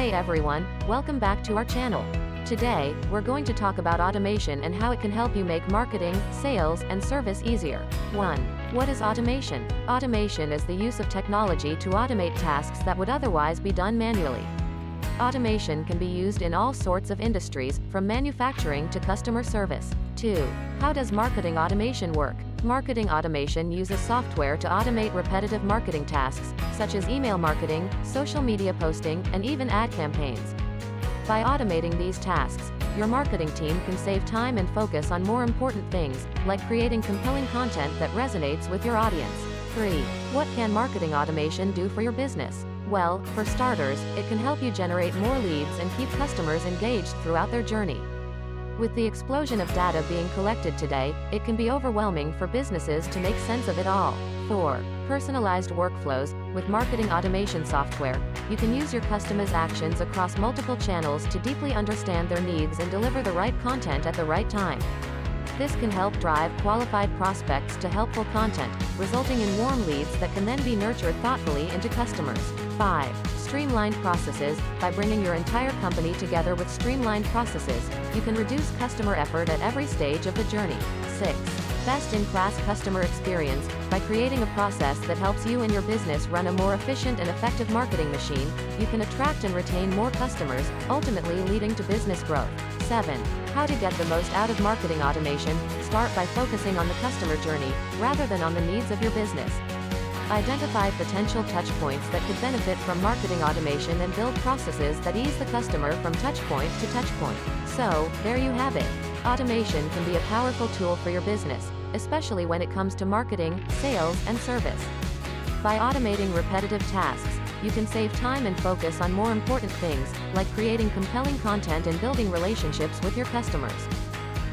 Hey everyone, welcome back to our channel. Today, we're going to talk about automation and how it can help you make marketing, sales, and service easier. 1. What is automation? Automation is the use of technology to automate tasks that would otherwise be done manually. Automation can be used in all sorts of industries, from manufacturing to customer service. 2. How does marketing automation work? Marketing automation uses software to automate repetitive marketing tasks, such as email marketing, social media posting, and even ad campaigns. By automating these tasks, your marketing team can save time and focus on more important things, like creating compelling content that resonates with your audience. 3. What can marketing automation do for your business? Well, for starters, it can help you generate more leads and keep customers engaged throughout their journey. With the explosion of data being collected today, it can be overwhelming for businesses to make sense of it all. 4. Personalized workflows. With marketing automation software, you can use your customers' actions across multiple channels to deeply understand their needs and deliver the right content at the right time. This can help drive qualified prospects to helpful content, resulting in warm leads that can then be nurtured thoughtfully into customers. 5. Streamlined processes. By bringing your entire company together with streamlined processes, you can reduce customer effort at every stage of the journey. 6. Best-in-class customer experience. By creating a process that helps you and your business run a more efficient and effective marketing machine, you can attract and retain more customers, ultimately leading to business growth. 7. How to get the most out of marketing automation. Start by focusing on the customer journey, rather than on the needs of your business. Identify potential touchpoints that could benefit from marketing automation and build processes that ease the customer from touchpoint to touchpoint. So, there you have it. Automation can be a powerful tool for your business, especially when it comes to marketing, sales, and service. By automating repetitive tasks, you can save time and focus on more important things, like creating compelling content and building relationships with your customers.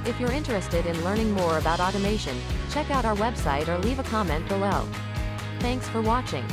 If you're interested in learning more about automation, check out our website or leave a comment below. Thanks for watching.